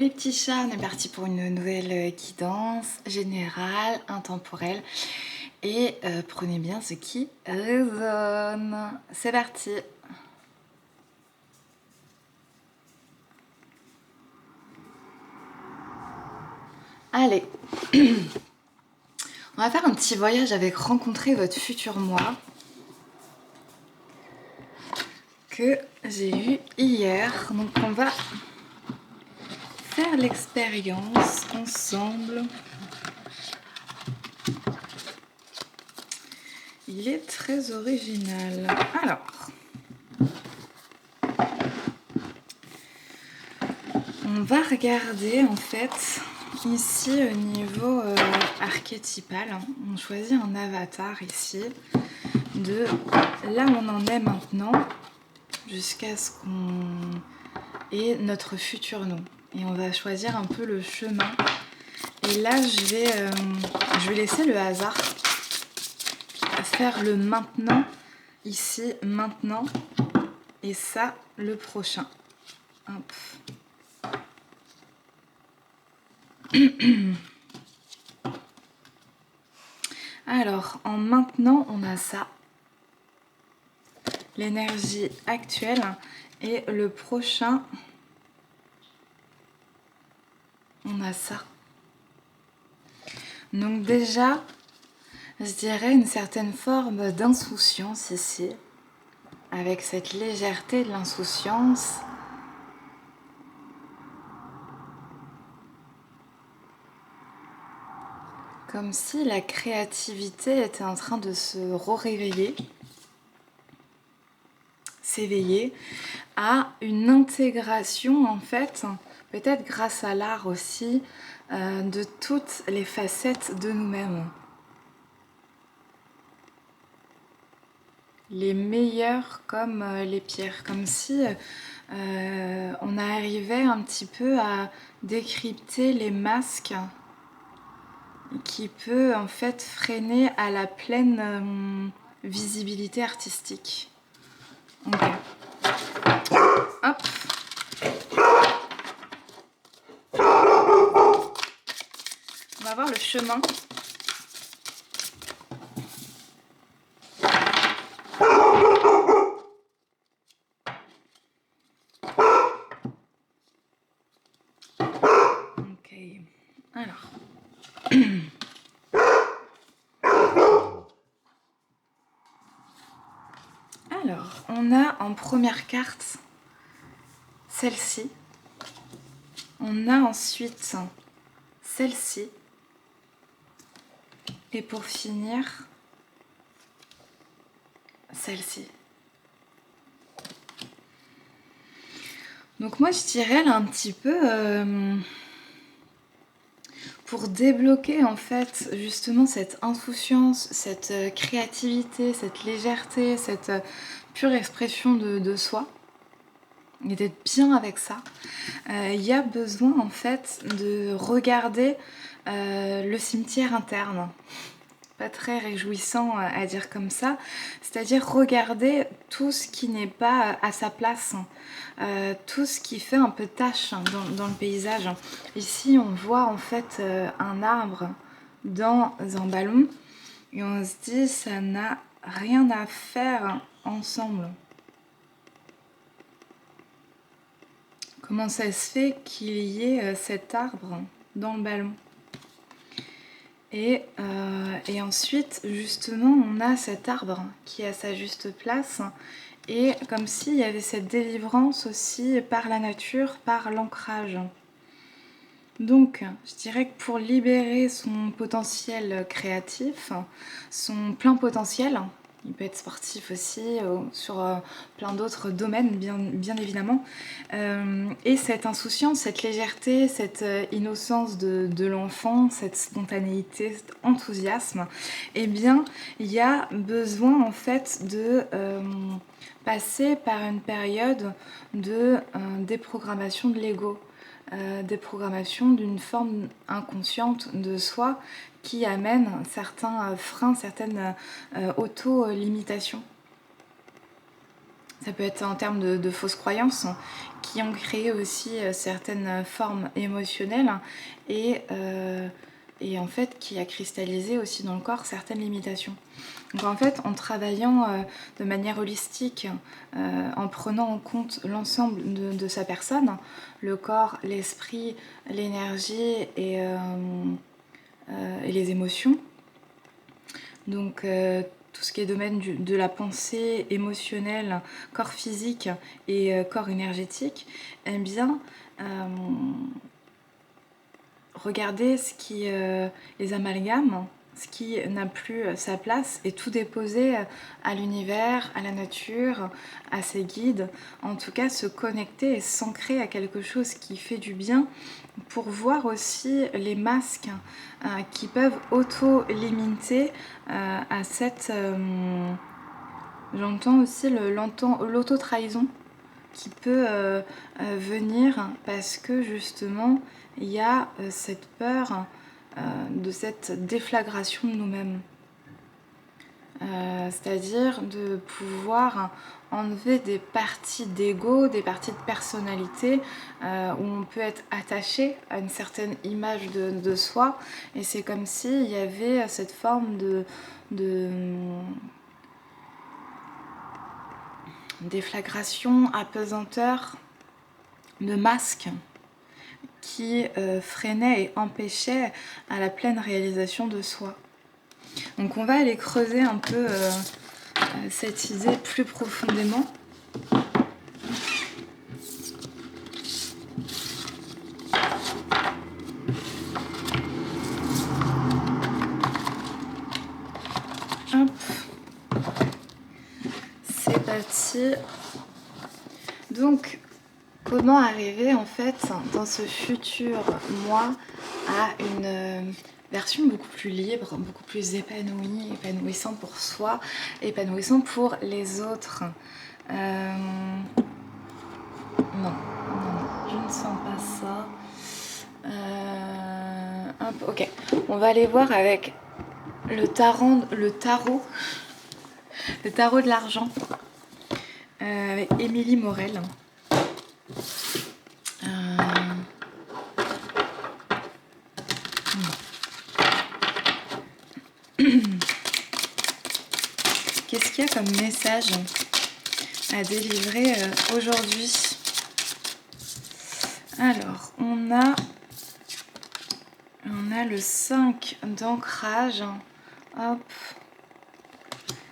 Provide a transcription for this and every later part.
Les petits chats, on est parti pour une nouvelle guidance générale, intemporelle. Et prenez bien ce qui résonne. C'est parti. Allez. On va faire un petit voyage avec rencontrer votre futur moi que j'ai eu hier. Donc on va faire l'expérience ensemble. Il est très original. Alors, on va regarder en fait ici au niveau archétypal. On choisit un avatar ici de là où on en est maintenant jusqu'à ce qu'on ait notre futur nous. Et on va choisir un peu le chemin. Et là, je vais laisser le hasard faire le maintenant, ici, maintenant, et ça, le prochain. Hop. Alors, en maintenant, on a ça, l'énergie actuelle, et le prochain, on a ça. Donc déjà, je dirais une certaine forme d'insouciance ici, avec cette légèreté de l'insouciance. Comme si la créativité était en train de se réveiller, s'éveiller à une intégration en fait, peut-être grâce à l'art aussi, de toutes les facettes de nous-mêmes. Les meilleurs comme les pires, comme si on arrivait un petit peu à décrypter les masques qui peut en fait freiner à la pleine visibilité artistique. Ok. Hop. On va voir le chemin. Ok. Alors. Alors, on a en première carte celle-ci. On a ensuite celle-ci. Et pour finir, celle-ci. Donc moi je dirais là un petit peu pour débloquer en fait justement cette insouciance, cette créativité, cette légèreté, cette pure expression de soi, et d'être bien avec ça, il y a besoin en fait de regarder le cimetière interne. Pas très réjouissant à dire comme ça, c'est-à-dire regarder tout ce qui n'est pas à sa place, tout ce qui fait un peu tache dans le paysage. Ici on voit en fait un arbre dans un ballon et on se dit ça n'a rien à faire ensemble. Comment ça se fait qu'il y ait cet arbre dans le ballon ? Et ensuite, justement, on a cet arbre qui est à sa juste place. Et comme s'il y avait cette délivrance aussi par la nature, par l'ancrage. Donc, je dirais que pour libérer son potentiel créatif, son plein potentiel, il peut être sportif aussi, sur plein d'autres domaines, bien évidemment. Et cette insouciance, cette légèreté, cette innocence de l'enfant, cette spontanéité, cet enthousiasme, eh bien, il y a besoin en fait de passer par une période de déprogrammation de l'ego. Déprogrammation d'une forme inconsciente de soi qui amène certains freins, certaines auto-limitations. Ça Ça peut être en termes de fausses croyances qui ont créé aussi certaines formes émotionnelles et en fait qui a cristallisé aussi dans le corps certaines limitations. Donc en fait, en travaillant de manière holistique, en prenant en compte l'ensemble de sa personne, le corps, l'esprit, l'énergie et les émotions, donc tout ce qui est domaine de la pensée émotionnelle, corps physique et corps énergétique, eh bien, regardez ce qui les amalgames, ce qui n'a plus sa place et tout déposer à l'univers, à la nature, à ses guides, en tout cas se connecter et s'ancrer à quelque chose qui fait du bien pour voir aussi les masques qui peuvent auto-limiter à cette... j'entends aussi l'auto-trahison qui peut venir parce que justement il y a cette peur de cette déflagration de nous-mêmes. C'est-à-dire de pouvoir enlever des parties d'ego, des parties de personnalité où on peut être attaché à une certaine image de soi et c'est comme s'il y avait cette forme de déflagration, apesanteur, de masque qui freinait et empêchait à la pleine réalisation de soi. Donc on va aller creuser un peu cette idée plus profondément. Hop. C'est parti. Donc, comment arriver en fait dans ce futur moi à une version beaucoup plus libre, beaucoup plus épanouie, épanouissant pour soi, épanouissant pour les autres. Non, je ne sens pas ça. Ok, on va aller voir avec le tarot de l'argent, avec Émilie Morel. Qu'est-ce qu'il y a comme message à délivrer aujourd'hui? Alors, on a le 5 d'ancrage, hop,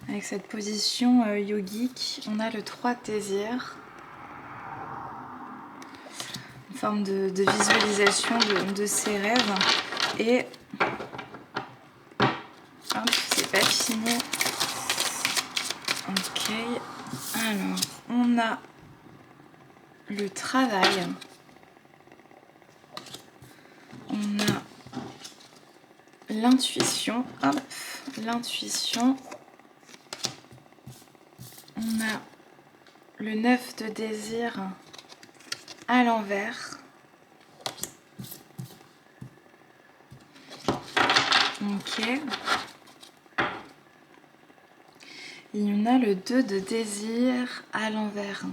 avec cette position yogique. On a le 3 de désir, une forme de visualisation de ses rêves. Et hop, c'est pas fini. Ok, alors on a le travail, on a l'intuition, hop, l'intuition, on a le 9 de désir à l'envers, ok, et on a le 2 de désir à l'envers.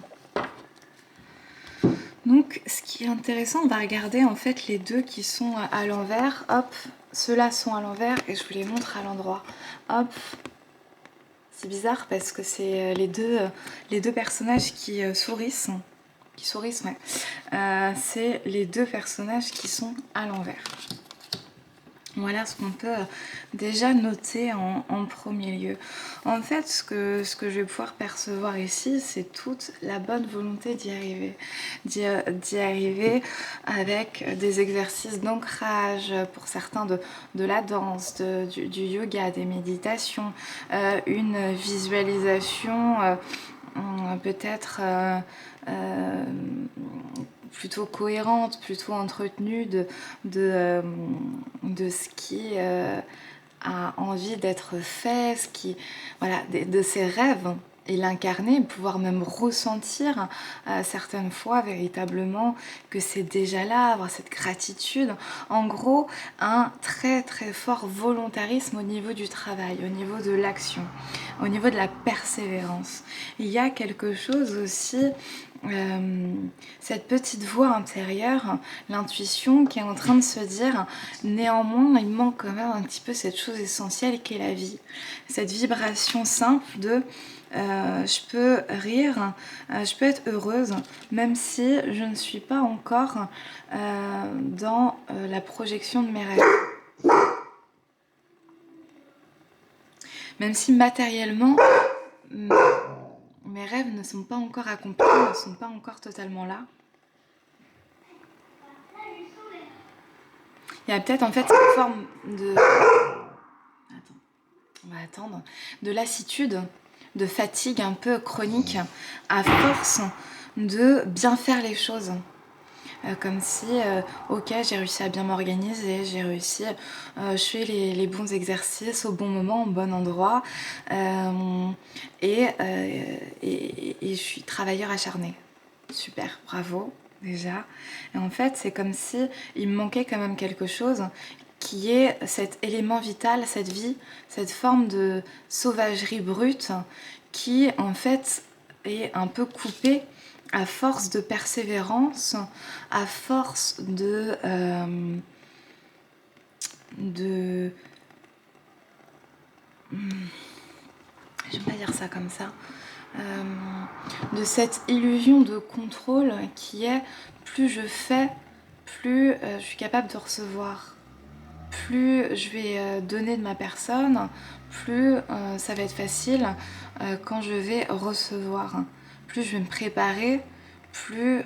Donc ce qui est intéressant, on va regarder en fait les deux qui sont à l'envers, hop, ceux-là sont à l'envers et je vous les montre à l'endroit, hop. C'est bizarre parce que c'est les deux personnages qui sourissent, ouais. C'est les deux personnages qui sont à l'envers. Voilà ce qu'on peut déjà noter en premier lieu. En fait, ce que je vais pouvoir percevoir ici, c'est toute la bonne volonté d'y arriver. D'y arriver avec des exercices d'ancrage, pour certains de la danse, du yoga, des méditations, une visualisation peut-être plutôt cohérente, plutôt entretenue de ce qui a envie d'être fait, voilà, de ses rêves et l'incarner, pouvoir même ressentir certaines fois véritablement que c'est déjà là, avoir cette gratitude. En gros, un très très fort volontarisme au niveau du travail, au niveau de l'action, au niveau de la persévérance. Il y a quelque chose aussi, cette petite voix intérieure, l'intuition qui est en train de se dire néanmoins il manque quand même un petit peu cette chose essentielle qu'est la vie, cette vibration simple de je peux rire, je peux être heureuse, même si je ne suis pas encore dans la projection de mes rêves. Même si matériellement, mes rêves ne sont pas encore accomplis, ne sont pas encore totalement là. Il y a peut-être en fait une forme de... Attends, on va attendre. De lassitude, de fatigue un peu chronique, à force de bien faire les choses. Comme si, ok, j'ai réussi à bien m'organiser, j'ai réussi, je fais les bons exercices au bon moment, au bon endroit, et je suis travailleur acharné. Super, bravo déjà. Et en fait, c'est comme si il me manquait quand même quelque chose qui est cet élément vital, cette vie, cette forme de sauvagerie brute qui en fait est un peu coupée à force de persévérance, à force de je vais pas dire ça comme ça, de cette illusion de contrôle qui est plus je fais, plus je suis capable de recevoir, plus je vais donner de ma personne, plus ça va être facile quand je vais recevoir, plus je vais me préparer, plus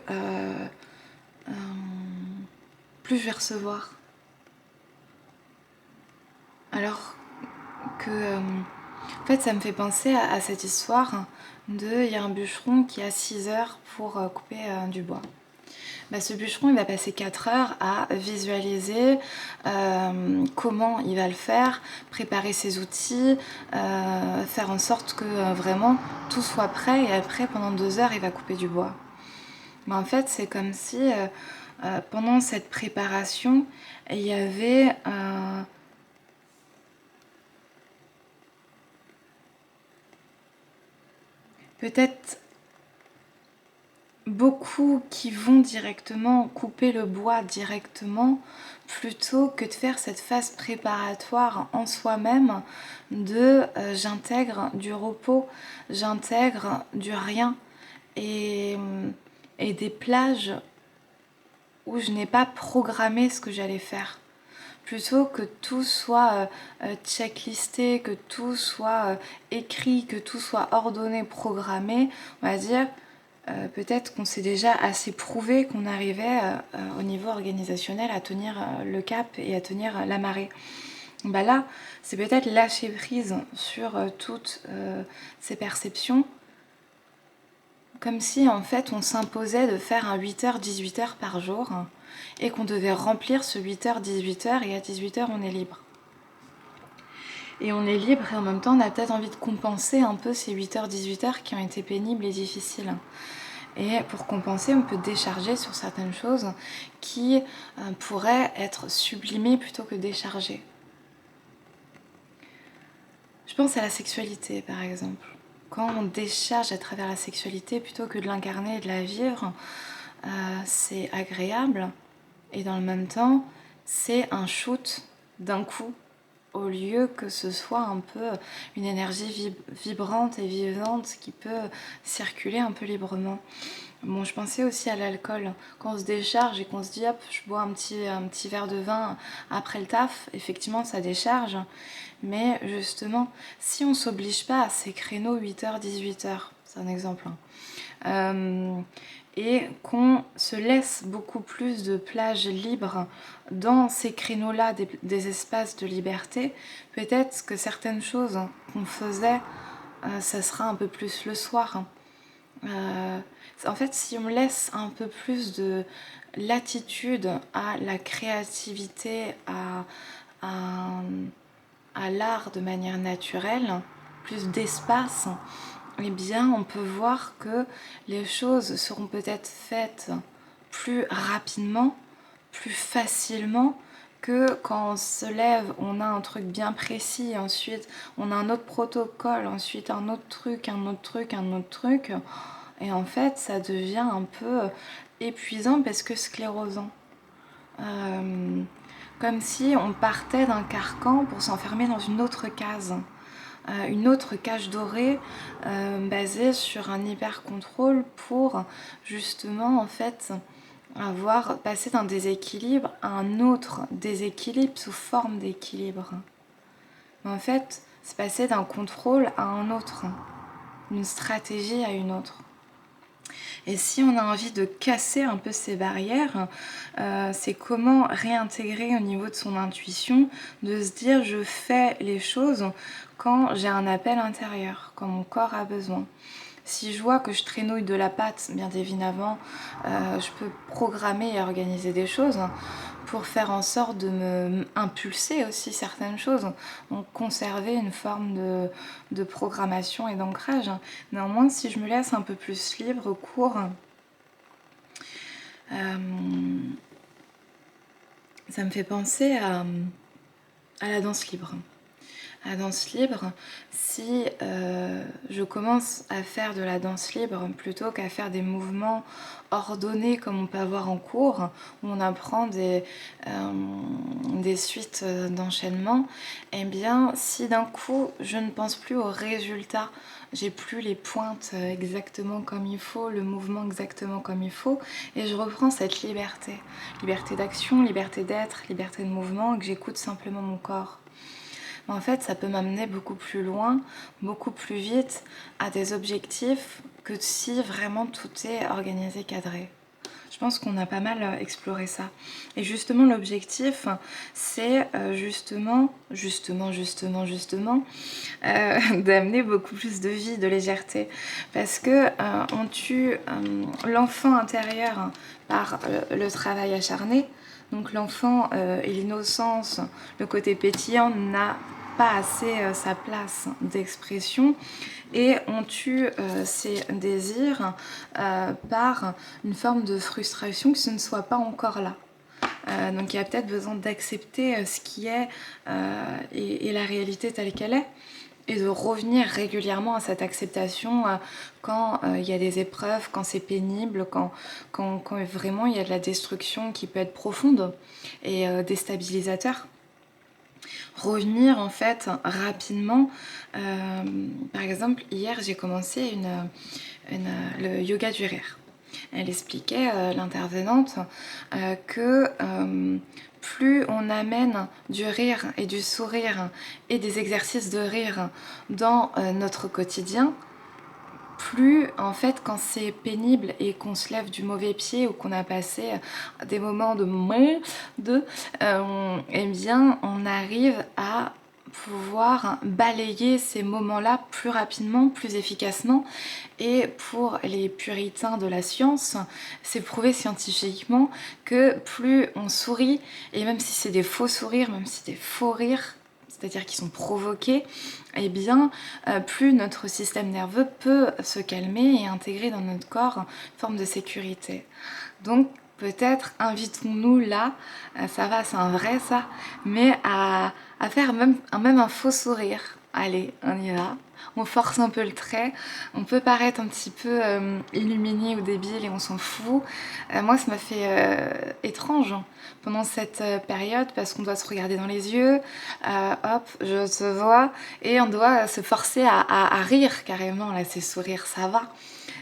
plus je vais recevoir. Alors que en fait ça me fait penser à cette histoire de il y a un bûcheron qui a 6 heures pour couper du bois. Bah, ce bûcheron il va passer 4 heures à visualiser comment il va le faire, préparer ses outils, faire en sorte que vraiment tout soit prêt, et après pendant 2 heures il va couper du bois. Mais en fait c'est comme si pendant cette préparation il y avait peut-être beaucoup qui vont directement couper le bois directement plutôt que de faire cette phase préparatoire en soi-même de j'intègre du repos, j'intègre du rien et des plages où je n'ai pas programmé ce que j'allais faire. Plutôt que tout soit checklisté, que tout soit écrit, que tout soit ordonné, programmé, on va dire peut-être qu'on s'est déjà assez prouvé qu'on arrivait au niveau organisationnel à tenir le cap et à tenir la marée. Bah là, c'est peut-être lâcher prise sur toutes ces perceptions, comme si en fait on s'imposait de faire un 8h-18h par jour et qu'on devait remplir ce 8h-18h et à 18h on est libre. Et on est libre et en même temps on a peut-être envie de compenser un peu ces 8h-18h qui ont été pénibles et difficiles. Et pour compenser, on peut décharger sur certaines choses qui pourraient être sublimées plutôt que déchargées. Je pense à la sexualité par exemple. Quand on décharge à travers la sexualité plutôt que de l'incarner et de la vivre, c'est agréable et dans le même temps, c'est un shoot d'un coup au lieu que ce soit un peu une énergie vibrante et vivante qui peut circuler un peu librement. Bon, je pensais aussi à l'alcool. Quand on se décharge et qu'on se dit hop, je bois un petit verre de vin après le taf, effectivement ça décharge. Mais justement, si on ne s'oblige pas à ces créneaux 8h, 18h, c'est un exemple, et qu'on se laisse beaucoup plus de plage libre dans ces créneaux-là, des espaces de liberté, peut-être que certaines choses qu'on faisait, ça sera un peu plus le soir. En fait, si on laisse un peu plus de latitude à la créativité, à l'art de manière naturelle, plus d'espace, eh bien on peut voir que les choses seront peut-être faites plus rapidement, plus facilement que quand on se lève, on a un truc bien précis, ensuite on a un autre protocole, ensuite un autre truc, un autre truc, un autre truc. Et en fait, ça devient un peu épuisant parce que sclérosant. Comme si on partait d'un carcan pour s'enfermer dans une autre case. Une autre cage dorée basée sur un hyper contrôle pour justement en fait avoir passé d'un déséquilibre à un autre déséquilibre sous forme d'équilibre. Mais en fait, c'est passer d'un contrôle à un autre, d'une stratégie à une autre. Et si on a envie de casser un peu ces barrières, c'est comment réintégrer au niveau de son intuition, de se dire je fais les choses quand j'ai un appel intérieur, quand mon corps a besoin. Si je vois que je traînouille de la patte, bien évidemment, je peux programmer et organiser des choses pour faire en sorte de me impulser aussi certaines choses, donc conserver une forme de programmation et d'ancrage. Néanmoins, si je me laisse un peu plus libre, court, ça me fait penser à la danse libre. La danse libre, si je commence à faire de la danse libre plutôt qu'à faire des mouvements ordonnés comme on peut avoir en cours, où on apprend des suites d'enchaînement, eh bien si d'un coup je ne pense plus au résultat, j'ai plus les pointes exactement comme il faut, le mouvement exactement comme il faut, et je reprends cette liberté d'action, liberté d'être, liberté de mouvement, et que j'écoute simplement mon corps. En fait, ça peut m'amener beaucoup plus loin, beaucoup plus vite à des objectifs que si vraiment tout est organisé, cadré. Je pense qu'on a pas mal exploré ça. Et justement, l'objectif, c'est d'amener beaucoup plus de vie, de légèreté. Parce que on tue l'enfant intérieur par le travail acharné. Donc l'enfant et l'innocence, le côté pétillant n'a pas assez sa place d'expression et on tue ses désirs par une forme de frustration que ce ne soit pas encore là. Donc il y a peut-être besoin d'accepter ce qui est et la réalité telle qu'elle est et de revenir régulièrement à cette acceptation quand il y a des épreuves, quand c'est pénible, quand vraiment il y a de la destruction qui peut être profonde et déstabilisateur. Revenir en fait rapidement. Par exemple, hier j'ai commencé le yoga du rire. Elle expliquait, l'intervenante, que plus on amène du rire et du sourire et des exercices de rire dans notre quotidien, plus en fait quand c'est pénible et qu'on se lève du mauvais pied ou qu'on a passé des moments eh bien on arrive à pouvoir balayer ces moments-là plus rapidement, plus efficacement. Et pour les puritains de la science, c'est prouvé scientifiquement que plus on sourit, et même si c'est des faux sourires, même si c'est des faux rires, c'est-à-dire qui sont provoqués, eh bien, plus notre système nerveux peut se calmer et intégrer dans notre corps une forme de sécurité. Donc, peut-être invitons-nous là, ça va, c'est un vrai ça, mais à faire même un faux sourire. Allez, on y va. On force un peu le trait, on peut paraître un petit peu illuminé ou débile et on s'en fout. Moi, ça m'a fait étrange pendant cette période parce qu'on doit se regarder dans les yeux, hop, je te vois, et on doit se forcer à rire carrément, là, ces sourires, ça va.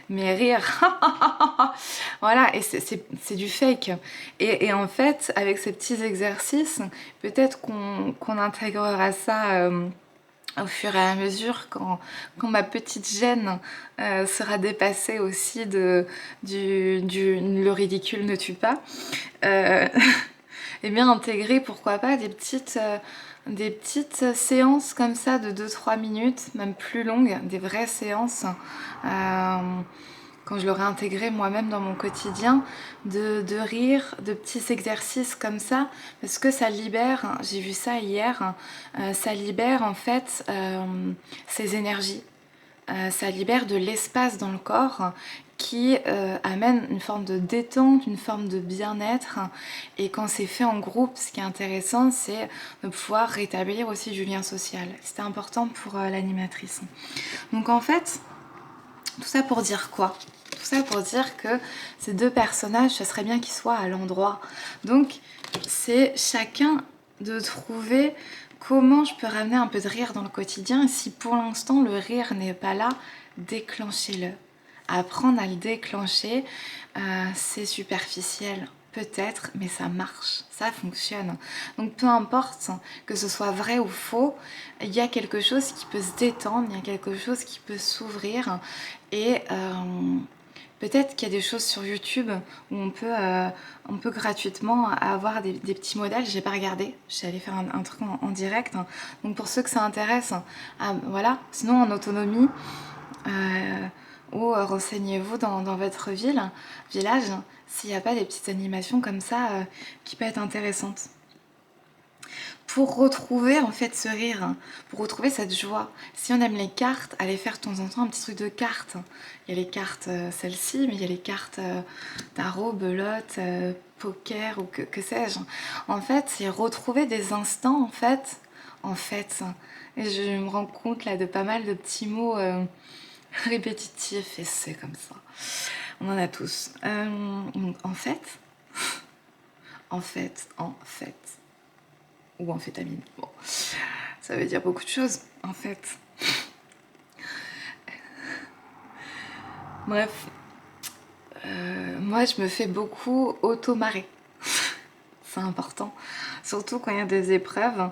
Mais rire, voilà, et c'est du fake. Et en fait, avec ces petits exercices, peut-être qu'on intégrera ça au fur et à mesure quand ma petite gêne sera dépassée aussi le ridicule ne tue pas. Et bien intégrer, pourquoi pas, des petites séances comme ça de 2-3 minutes, même plus longues, des vraies séances. Quand je l'aurai intégré moi-même dans mon quotidien, de rire, de petits exercices comme ça, parce que ça libère, j'ai vu ça hier, ça libère en fait ces énergies. ça libère de l'espace dans le corps qui amène une forme de détente, une forme de bien-être. Et quand c'est fait en groupe, ce qui est intéressant, c'est de pouvoir rétablir aussi du lien social. C'était important pour l'animatrice. Donc en fait, tout ça pour dire quoi? Tout ça pour dire que ces deux personnages, ce serait bien qu'ils soient à l'endroit. Donc c'est chacun de trouver comment je peux ramener un peu de rire dans le quotidien. Et si pour l'instant le rire n'est pas là, déclenchez-le. Apprendre à le déclencher, c'est superficiel peut-être, mais ça marche, ça fonctionne. Donc peu importe que ce soit vrai ou faux, il y a quelque chose qui peut se détendre, il y a quelque chose qui peut s'ouvrir. Et peut-être qu'il y a des choses sur YouTube où on peut gratuitement avoir des petits modèles. J'ai pas regardé, je suis allée faire un truc en direct. Donc pour ceux que ça intéresse, voilà. Sinon en autonomie, ou renseignez-vous dans votre village, s'il n'y a pas des petites animations comme ça qui peuvent être intéressantes. Pour retrouver en fait ce rire, pour retrouver cette joie. Si on aime les cartes, allez faire de temps en temps un petit truc de cartes. Il y a les cartes celles-ci, mais il y a les cartes tarot, belote, poker ou que sais-je. En fait, c'est retrouver des instants en fait. Et je me rends compte là de pas mal de petits mots répétitifs et c'est comme ça. On en a tous. En fait, ou amphétamine. Bon, ça veut dire beaucoup de choses, en fait. Bref, moi, je me fais beaucoup auto-marrer. C'est important, surtout quand il y a des épreuves.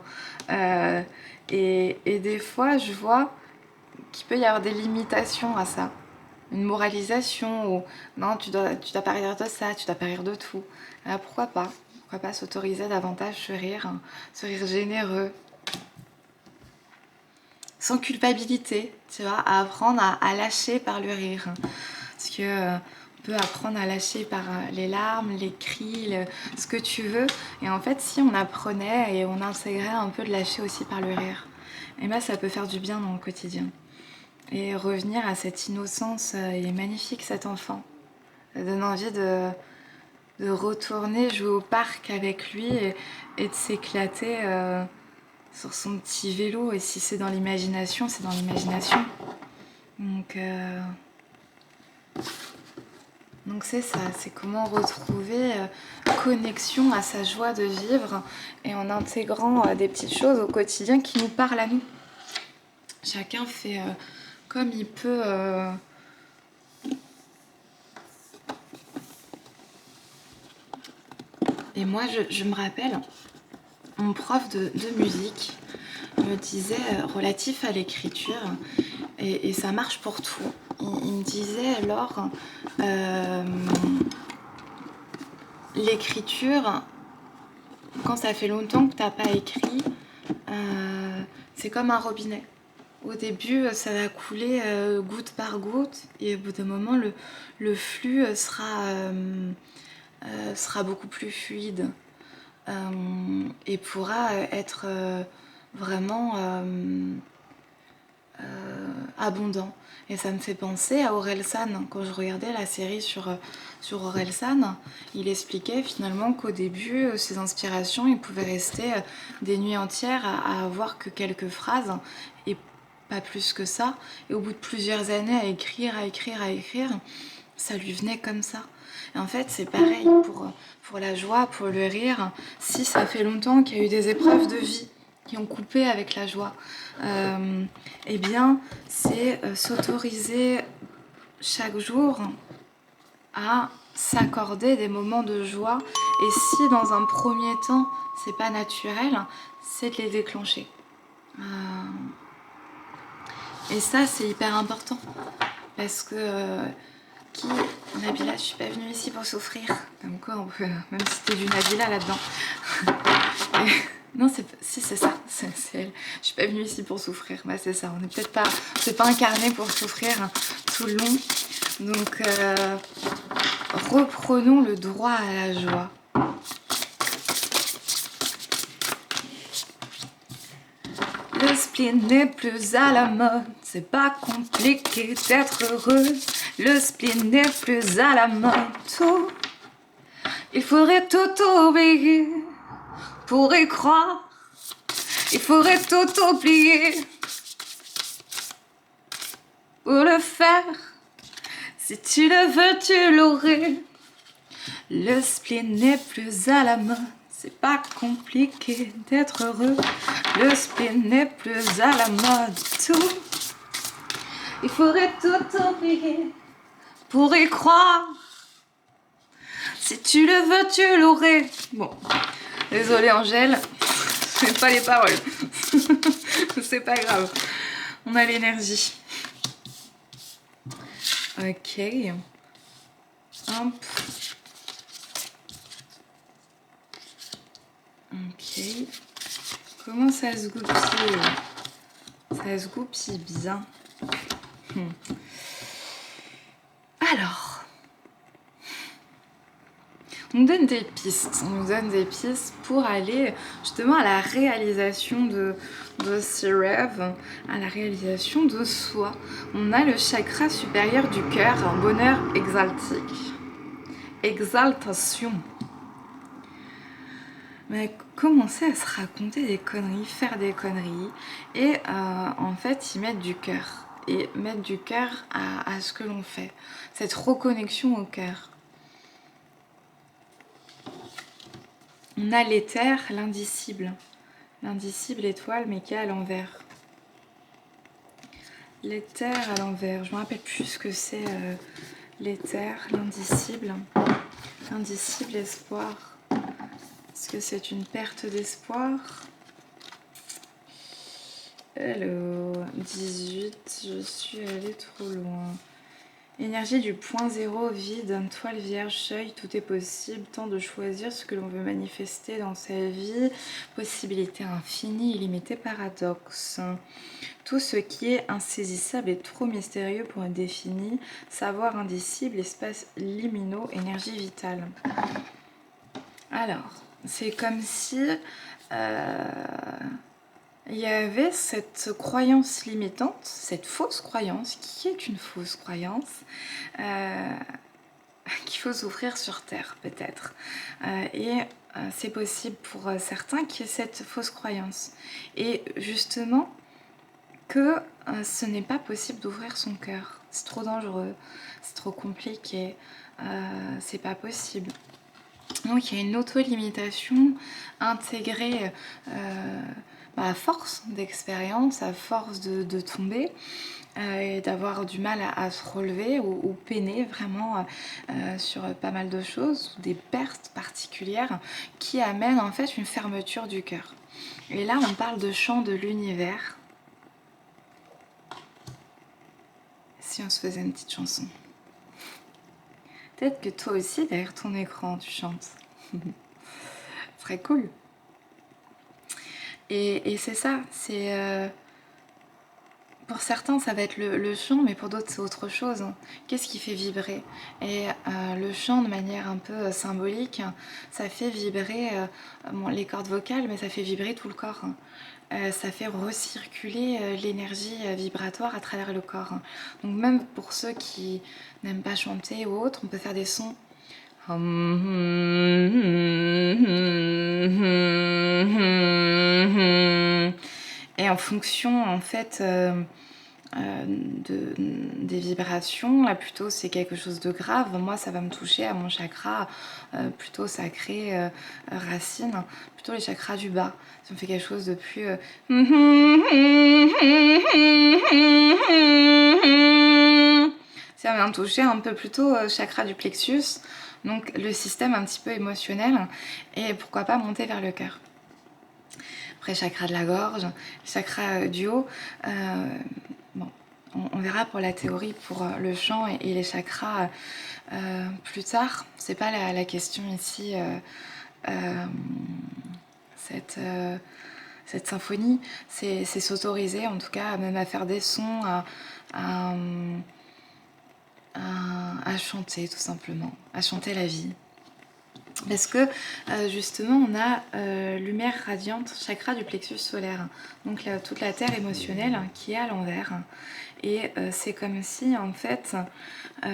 Et des fois, je vois qu'il peut y avoir des limitations à ça. Une moralisation, ou non, tu dois pas rire de ça, tu dois pas rire de tout. Pourquoi pas? Pourquoi pas s'autoriser davantage ce rire généreux, sans culpabilité, tu vois, à apprendre à lâcher par le rire. Parce que on peut apprendre à lâcher par les larmes, les cris, ce que tu veux. Et en fait, si on apprenait et on intégrait un peu de lâcher aussi par le rire, et ben ça peut faire du bien dans le quotidien. Et revenir à cette innocence, il est magnifique cet enfant. Ça donne envie de retourner jouer au parc avec lui et de s'éclater sur son petit vélo. Et si c'est dans l'imagination, c'est dans l'imagination. Donc c'est ça, c'est comment retrouver connexion à sa joie de vivre et en intégrant des petites choses au quotidien qui nous parlent à nous. Chacun fait comme il peut. Et moi, je me rappelle, mon prof de musique me disait, relatif à l'écriture, et ça marche pour tout, il me disait, Laure, l'écriture, quand ça fait longtemps que tu n'as pas écrit, c'est comme un robinet. Au début, ça va couler goutte par goutte, et au bout d'un moment, le flux sera beaucoup plus fluide et pourra être vraiment abondant. Et ça me fait penser à Orelsan. Quand je regardais la série sur Orelsan, il expliquait finalement qu'au début, ses inspirations, il pouvait rester des nuits entières à avoir que quelques phrases et pas plus que ça. Et au bout de plusieurs années à écrire, ça lui venait comme ça. Et en fait, c'est pareil pour la joie, pour le rire. Si ça fait longtemps qu'il y a eu des épreuves de vie qui ont coupé avec la joie, eh bien, c'est s'autoriser chaque jour à s'accorder des moments de joie. Et si dans un premier temps, c'est pas naturel, c'est de les déclencher. Et ça, c'est hyper important. Parce que Nabila, je suis pas venue ici pour souffrir. Comme quoi, on peut, même si c'était du Nabila là-dedans. Non, si c'est ça, c'est elle. Je suis pas venue ici pour souffrir. Bah c'est ça. On n'est peut-être pas, c'est pas incarné pour souffrir tout le long. Donc, reprenons le droit à la joie. Le spleen n'est plus à la mode, c'est pas compliqué d'être heureux. Le spleen n'est plus à la mode, tout. Il faudrait tout oublier pour y croire. Il faudrait tout oublier pour le faire. Si tu le veux, tu l'aurais. Le spleen n'est plus à la mode, c'est pas compliqué d'être heureux. Le spleen n'est plus à la mode, tout. Il faudrait tout oublier pour y croire. Si tu le veux, tu l'aurais. Bon, désolée Angèle, c'est pas les paroles. C'est pas grave, on a l'énergie. Ok. Hop. Ok. Comment ça se goupille? Ça se goupille bien. Alors, on nous donne des pistes pour aller justement à la réalisation de ces rêves, à la réalisation de soi. On a le chakra supérieur du cœur, un bonheur exaltique. Exaltation. Mais commencer à se raconter des conneries, faire des conneries, et en fait y mettre du cœur. Et mettre du cœur à ce que l'on fait. Cette reconnexion au cœur. On a l'éther, l'indicible. L'indicible étoile, mais qui est à l'envers. L'éther à l'envers. Je ne me rappelle plus ce que c'est l'éther, l'indicible. L'indicible espoir. Est-ce que c'est une perte d'espoir? Hello, 18, je suis allée trop loin. Énergie du point zéro, vide, toile vierge, seuil, tout est possible, temps de choisir ce que l'on veut manifester dans sa vie, possibilité infinie, illimitée, paradoxe. Tout ce qui est insaisissable est trop mystérieux pour être défini, savoir indicible, espace liminaux, énergie vitale. Alors, c'est comme si il y avait cette croyance limitante, cette fausse croyance, qui est une fausse croyance, qu'il faut s'ouvrir sur Terre peut-être. C'est possible pour certains qu'il y ait cette fausse croyance. Et justement, que ce n'est pas possible d'ouvrir son cœur. C'est trop dangereux, c'est trop compliqué, c'est pas possible. Donc il y a une auto-limitation intégrée à force d'expérience, à force de tomber et d'avoir du mal à se relever ou peiner vraiment sur pas mal de choses, des pertes particulières qui amènent en fait une fermeture du cœur. Et là on parle de chant de l'univers. Si on se faisait une petite chanson. Peut-être que toi aussi, derrière ton écran, tu chantes. Ce serait cool. Et c'est ça, c'est... pour certains, ça va être le chant, mais pour d'autres, c'est autre chose. Qu'est-ce qui fait vibrer? Et le chant, de manière un peu symbolique, ça fait vibrer les cordes vocales, mais ça fait vibrer tout le corps. Ça fait recirculer l'énergie vibratoire à travers le corps. Donc même pour ceux qui n'aiment pas chanter ou autre, on peut faire des sons. Et en fonction en fait des vibrations, là plutôt c'est quelque chose de grave, moi ça va me toucher à mon chakra plutôt sacré, racine, plutôt les chakras du bas. Ça me fait quelque chose de plus ça va me toucher un peu plutôt chakra du plexus, donc le système un petit peu émotionnel, et pourquoi pas monter vers le cœur. Après chakra de la gorge, chakra du haut, bon, on verra pour la théorie, pour le chant et les chakras plus tard. C'est pas la question ici, cette symphonie, c'est s'autoriser en tout cas même à faire des sons, à chanter tout simplement, à chanter la vie. Parce que justement on a lumière radiante, chakra du plexus solaire, donc toute la terre émotionnelle qui est à l'envers. Et c'est comme si en fait à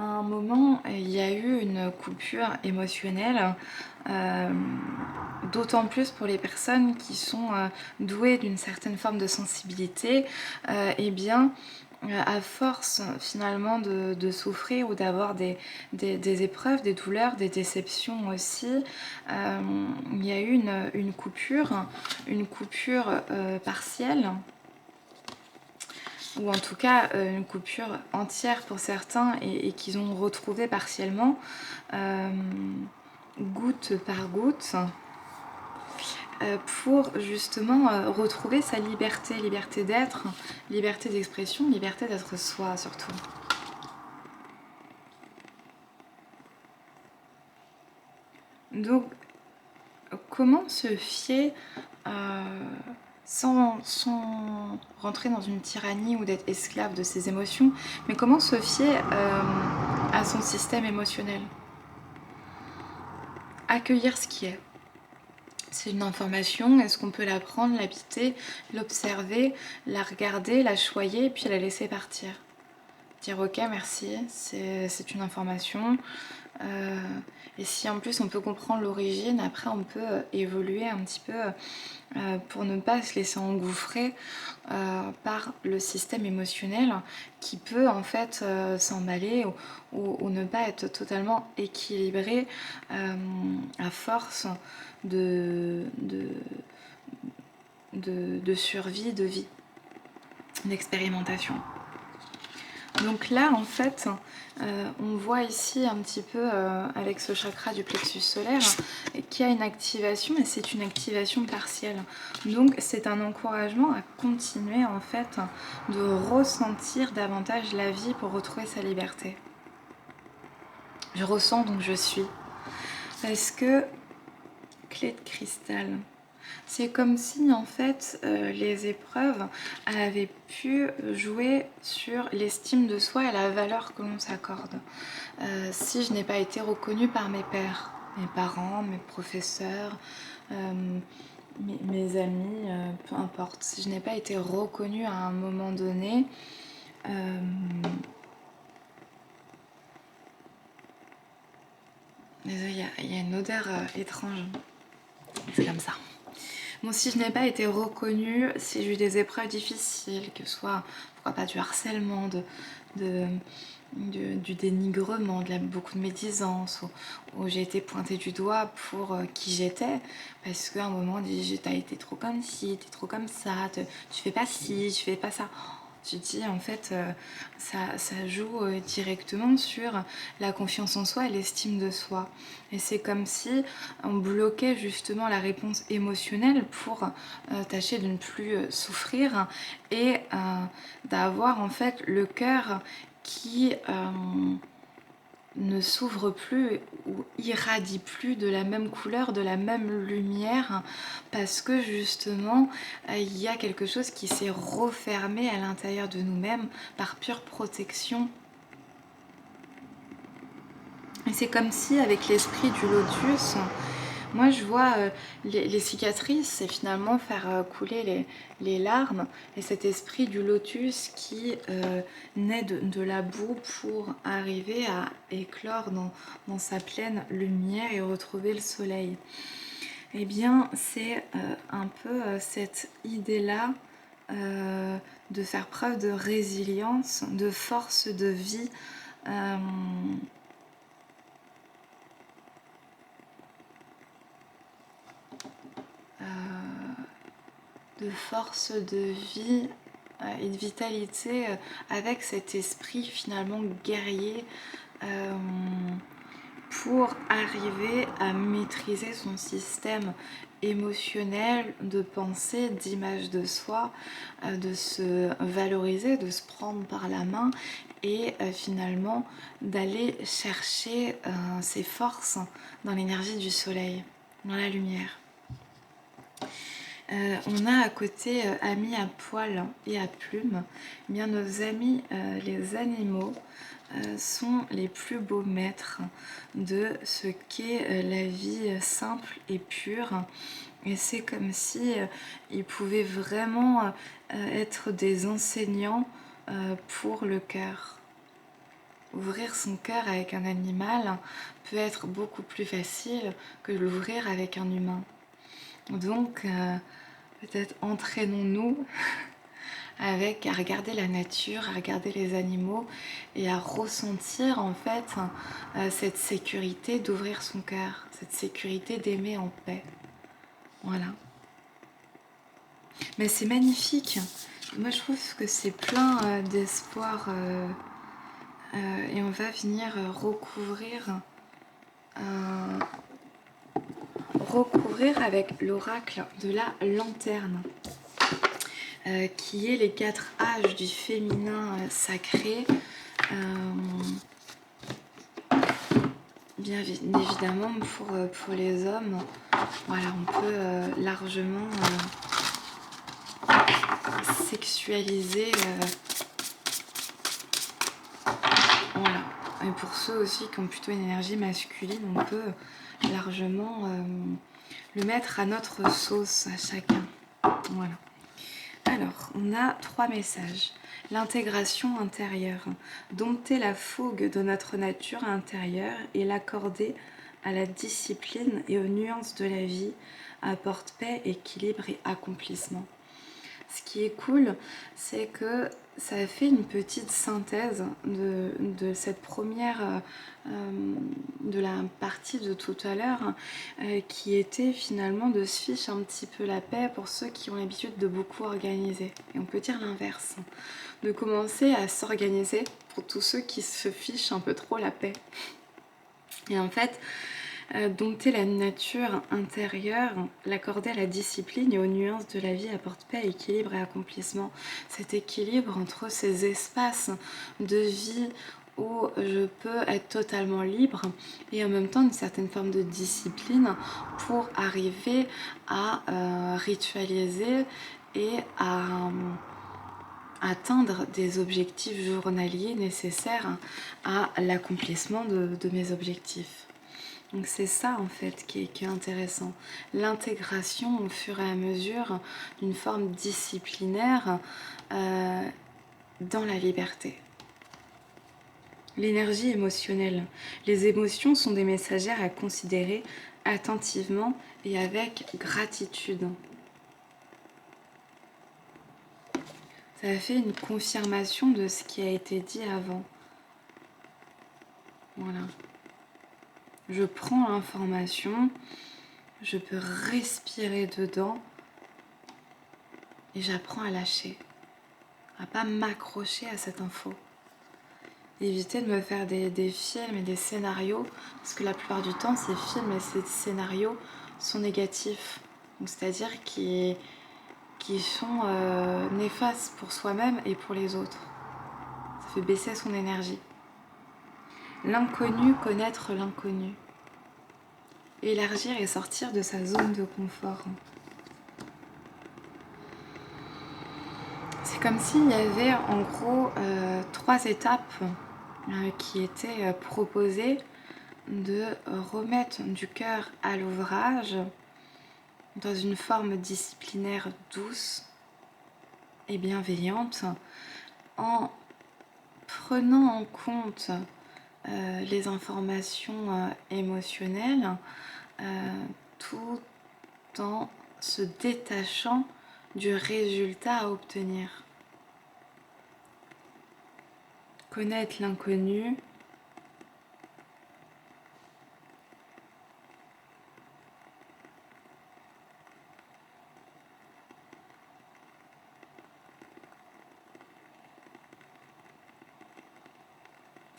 un moment il y a eu une coupure émotionnelle, d'autant plus pour les personnes qui sont douées d'une certaine forme de sensibilité, et bien à force finalement de souffrir ou d'avoir des épreuves, des douleurs, des déceptions aussi, il y a eu une coupure partielle, ou en tout cas une coupure entière pour certains et qu'ils ont retrouvé partiellement, goutte par goutte, pour justement retrouver sa liberté, liberté d'être, liberté d'expression, liberté d'être soi surtout. Donc, comment se fier, sans rentrer dans une tyrannie ou d'être esclave de ses émotions, mais comment se fier à son système émotionnel? Accueillir ce qui est. C'est une information, est-ce qu'on peut la prendre, l'habiter, l'observer, la regarder, la choyer et puis la laisser partir? Dire ok, merci, c'est une information. Et si en plus on peut comprendre l'origine, après on peut évoluer un petit peu pour ne pas se laisser engouffrer par le système émotionnel qui peut en fait s'emballer ou ne pas être totalement équilibré à force de survie, de vie, d'expérimentation. Donc là, en fait, on voit ici un petit peu avec ce chakra du plexus solaire qu'il y a une activation, et c'est une activation partielle. Donc c'est un encouragement à continuer en fait de ressentir davantage la vie pour retrouver sa liberté. Je ressens donc je suis. Parce que clé de cristal. C'est comme si en fait les épreuves avaient pu jouer sur l'estime de soi et la valeur que l'on s'accorde. Si je n'ai pas été reconnue par mes pairs, mes parents, mes professeurs, mes amis, peu importe, si je n'ai pas été reconnue à un moment donné, désolée, il y a une odeur étrange, c'est comme ça. Bon, si je n'ai pas été reconnue, si j'ai eu des épreuves difficiles, que ce soit, pourquoi pas, du harcèlement, du dénigrement, beaucoup de médisance, où j'ai été pointée du doigt pour qui j'étais, parce qu'à un moment on dit t'as été trop comme ci, t'es trop comme ça, tu fais pas ci, tu fais pas ça. Tu dis en fait ça joue directement sur la confiance en soi et l'estime de soi. Et c'est comme si on bloquait justement la réponse émotionnelle pour tâcher de ne plus souffrir et d'avoir en fait le cœur qui ne s'ouvre plus ou irradie plus de la même couleur, de la même lumière, parce que justement il y a quelque chose qui s'est refermé à l'intérieur de nous-mêmes par pure protection. Et c'est comme si avec l'esprit du lotus, moi je vois les cicatrices, c'est finalement faire couler les larmes, et cet esprit du lotus qui naît de la boue pour arriver à éclore dans sa pleine lumière et retrouver le soleil. Eh bien c'est un peu cette idée-là de faire preuve de résilience, de force de vie, de force de vie et de vitalité avec cet esprit finalement guerrier pour arriver à maîtriser son système émotionnel, de pensée, d'image de soi, de se valoriser, de se prendre par la main et finalement d'aller chercher ses forces dans l'énergie du soleil, dans la lumière. On a à côté amis à poils et à plumes, eh bien nos amis les animaux sont les plus beaux maîtres de ce qu'est la vie simple et pure. Et c'est comme si ils pouvaient vraiment être des enseignants pour le cœur. Ouvrir son cœur avec un animal peut être beaucoup plus facile que l'ouvrir avec un humain. Donc, peut-être entraînons-nous avec à regarder la nature, à regarder les animaux et à ressentir en fait cette sécurité d'ouvrir son cœur, cette sécurité d'aimer en paix. Voilà. Mais c'est magnifique. Moi je trouve que c'est plein d'espoir et on va venir recouvrir avec l'oracle de la lanterne. Qui est les 4 âges du féminin sacré. Bien évidemment pour les hommes, voilà, on peut largement sexualiser. Voilà. Et pour ceux aussi qui ont plutôt une énergie masculine, on peut largement le mettre à notre sauce à chacun. Voilà. Alors, on a 3 messages. L'intégration intérieure. Dompter la fougue de notre nature intérieure et l'accorder à la discipline et aux nuances de la vie apporte paix, équilibre et accomplissement. Ce qui est cool, c'est que ça a fait une petite synthèse de cette première, de la partie de tout à l'heure, qui était finalement de se ficher un petit peu la paix pour ceux qui ont l'habitude de beaucoup organiser. Et on peut dire l'inverse, de commencer à s'organiser pour tous ceux qui se fichent un peu trop la paix. Et en fait, dompter la nature intérieure, l'accorder à la discipline et aux nuances de la vie apporte paix, équilibre et accomplissement. Cet équilibre entre ces espaces de vie où je peux être totalement libre et en même temps une certaine forme de discipline pour arriver à ritualiser et à atteindre des objectifs journaliers nécessaires à l'accomplissement de mes objectifs. Donc c'est ça en fait qui est intéressant, l'intégration au fur et à mesure d'une forme disciplinaire dans la liberté. L'énergie émotionnelle. Les émotions sont des messagères à considérer attentivement et avec gratitude. Ça a fait une confirmation de ce qui a été dit avant. Voilà. Je prends l'information, je peux respirer dedans et j'apprends à lâcher, à pas m'accrocher à cette info. Éviter de me faire des films et des scénarios, parce que la plupart du temps, ces films et ces scénarios sont négatifs, c'est-à-dire qui sont néfastes pour soi-même et pour les autres. Ça fait baisser son énergie. L'inconnu, connaître l'inconnu. Élargir et sortir de sa zone de confort. C'est comme s'il y avait en gros 3 étapes qui étaient proposées de remettre du cœur à l'ouvrage dans une forme disciplinaire douce et bienveillante en prenant en compte les informations émotionnelles tout en se détachant du résultat à obtenir. Connaître l'inconnu,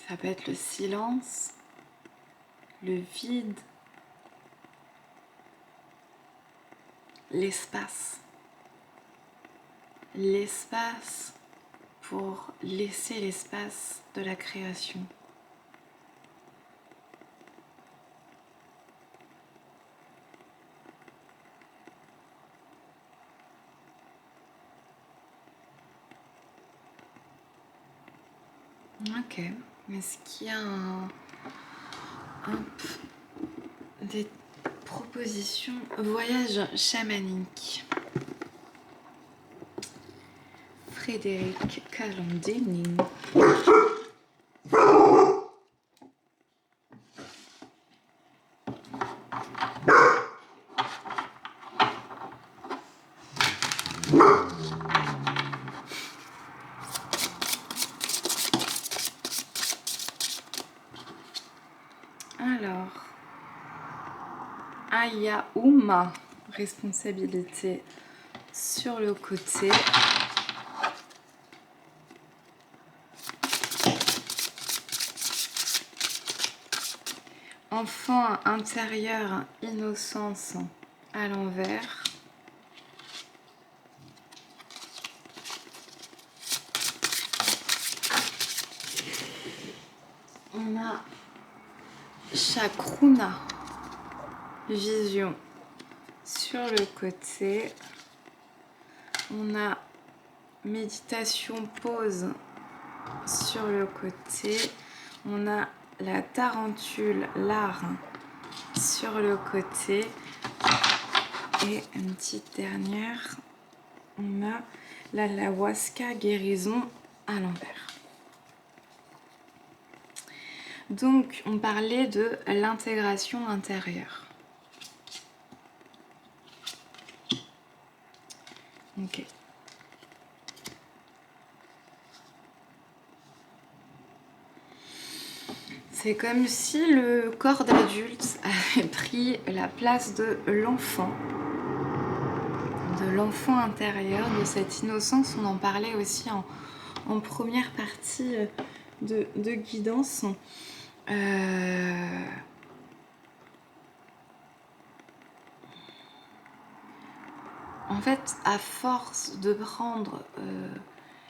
ça peut être le silence, le vide, l'espace. L'espace pour laisser l'espace de la création. Ok, Est-ce qu'il y a des propositions voyage chamanique? Frédéric Calandini. Alors, Ayaouma, responsabilité sur le côté. Enfant intérieur, innocence à l'envers. On a Chakruna, vision sur le côté. On a méditation, pause sur le côté. On a la tarentule, l'art sur le côté. Et une petite dernière, on a l'ayahuasca, guérison à l'envers. Donc, on parlait de l'intégration intérieure. Ok. C'est comme si le corps d'adulte avait pris la place de l'enfant intérieur, de cette innocence. On en parlait aussi en première partie de guidance. En fait, à force de prendre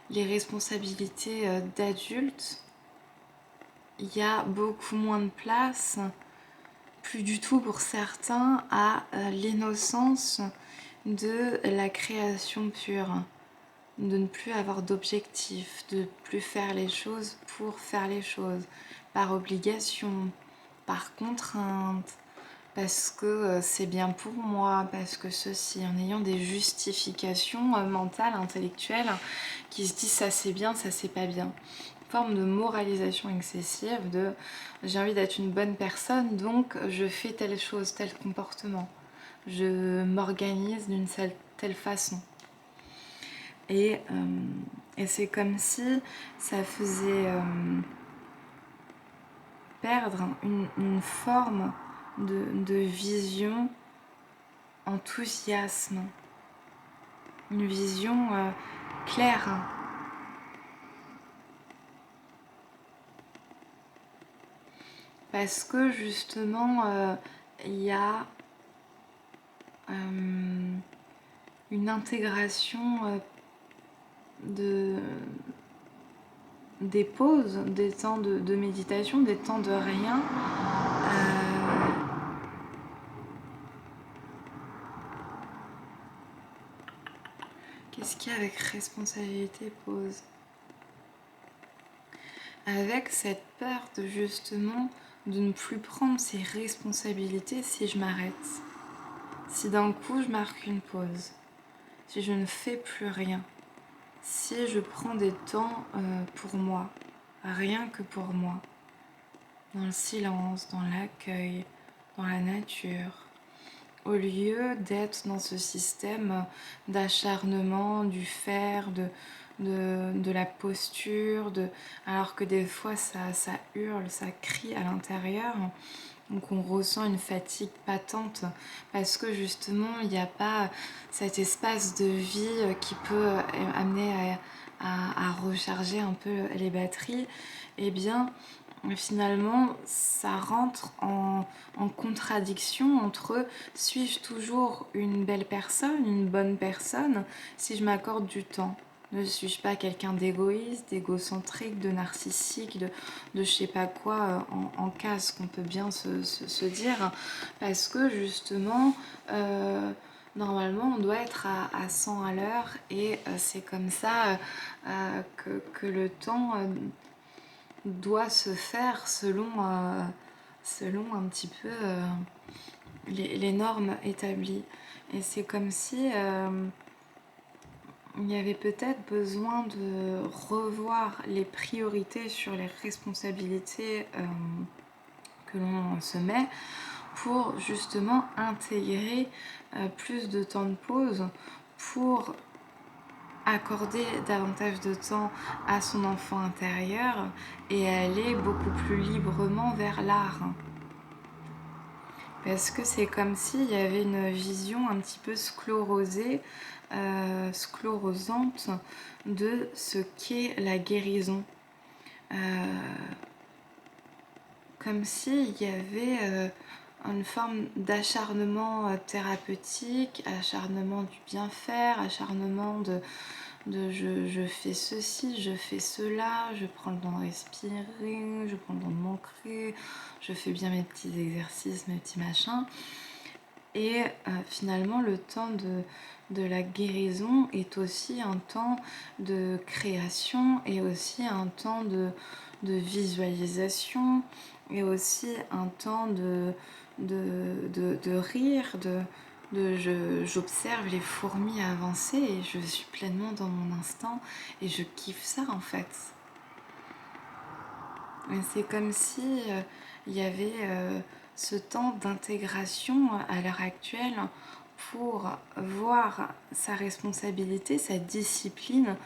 les responsabilités d'adulte, il y a beaucoup moins de place, plus du tout pour certains, à l'innocence de la création pure, de ne plus avoir d'objectif, de plus faire les choses pour faire les choses, par obligation, par contrainte, parce que c'est bien pour moi, parce que ceci, en ayant des justifications mentales, intellectuelles, qui se disent ça c'est bien, ça c'est pas bien. Une forme de moralisation excessive, de j'ai envie d'être une bonne personne, donc je fais telle chose, tel comportement. Je m'organise d'une telle façon. Et c'est comme si ça faisait perdre une forme de vision, enthousiasme, une vision claire. Parce que justement, il y a une intégration des pauses, des temps de méditation, des temps de rien. Qu'est-ce qu'il y a avec responsabilité, pause? Avec cette peur de justement de ne plus prendre ses responsabilités si je m'arrête. Si d'un coup je marque une pause, si je ne fais plus rien, si je prends des temps pour moi, rien que pour moi, dans le silence, dans l'accueil, dans la nature, au lieu d'être dans ce système d'acharnement, du faire, de la posture, alors que des fois ça hurle, ça crie à l'intérieur. Donc on ressent une fatigue patente parce que justement il n'y a pas cet espace de vie qui peut amener à recharger un peu les batteries. Et bien finalement ça rentre en contradiction entre suis-je toujours une belle personne, une bonne personne si je m'accorde du temps? Ne suis-je pas quelqu'un d'égoïste, d'égocentrique, de narcissique, de je sais pas quoi en case qu'on peut bien se dire, parce que justement normalement on doit être à 100 à l'heure et c'est comme ça que le temps doit se faire selon un petit peu les normes établies. Et c'est comme si il y avait peut-être besoin de revoir les priorités sur les responsabilités que l'on se met pour justement intégrer plus de temps de pause, pour accorder davantage de temps à son enfant intérieur et aller beaucoup plus librement vers l'art. Parce que c'est comme s'il y avait une vision un petit peu sclérosée, sclérosante de ce qu'est la guérison. Comme s'il y avait une forme d'acharnement thérapeutique, acharnement du bien-faire, acharnement de je fais ceci, je fais cela, je prends le temps de respirer, je prends le temps de m'ancrer, je fais bien mes petits exercices, mes petits machins. Et finalement, le temps de la guérison est aussi un temps de création et aussi un temps de visualisation et aussi un temps de rire, j'observe les fourmis avancer et je suis pleinement dans mon instant et je kiffe ça en fait. Et c'est comme si il y avait ce temps d'intégration à l'heure actuelle pour voir sa responsabilité, sa discipline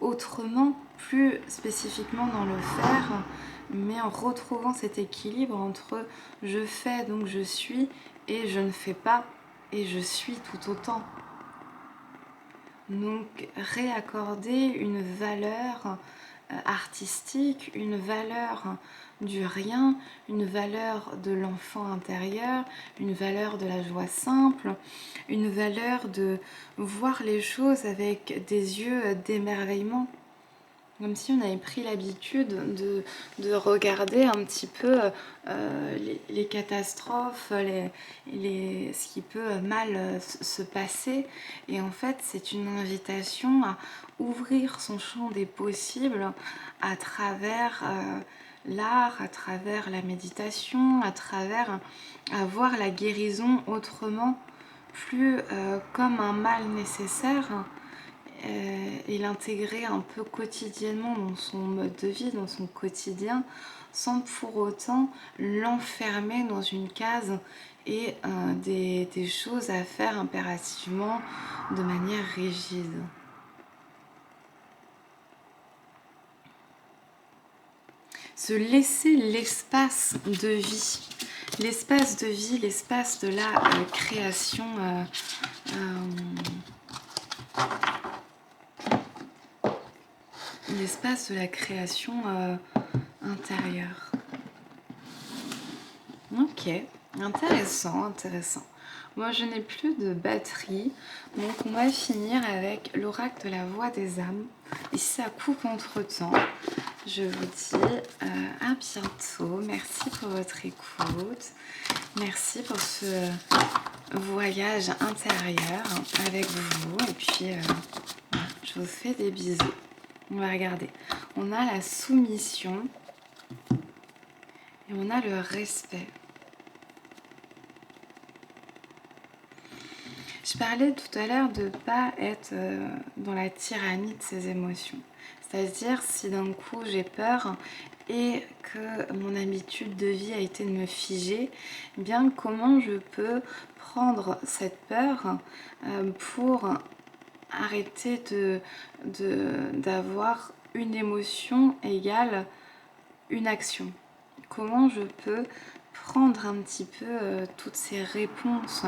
autrement, plus spécifiquement dans le faire, mais en retrouvant cet équilibre entre je fais donc je suis et je ne fais pas et je suis tout autant. Donc réaccorder une valeur artistique, une valeur du rien, une valeur de l'enfant intérieur, une valeur de la joie simple, une valeur de voir les choses avec des yeux d'émerveillement. Comme si on avait pris l'habitude de regarder un petit peu les catastrophes, ce qui peut mal se passer. Et en fait, c'est une invitation à ouvrir son champ des possibles à travers l'art, à travers la méditation, à voir la guérison autrement, plus comme un mal nécessaire, et l'intégrer un peu quotidiennement dans son mode de vie, dans son quotidien, sans pour autant l'enfermer dans une case et des choses à faire impérativement de manière rigide. Se laisser l'espace de vie, l'espace de la création l'espace de la création intérieure. Ok, intéressant. Moi, je n'ai plus de batterie, donc on va finir avec l'oracle de la voix des âmes. Et si ça coupe entre-temps, je vous dis à bientôt. Merci pour votre écoute. Merci pour ce voyage intérieur avec vous. Et puis, je vous fais des bisous. On va regarder. On a la soumission et on a le respect. Je parlais tout à l'heure de ne pas être dans la tyrannie de ses émotions. C'est-à-dire si d'un coup j'ai peur et que mon habitude de vie a été de me figer, eh bien comment je peux prendre cette peur pour arrêter d'avoir une émotion égale une action. Comment je peux prendre un petit peu toutes ces réponses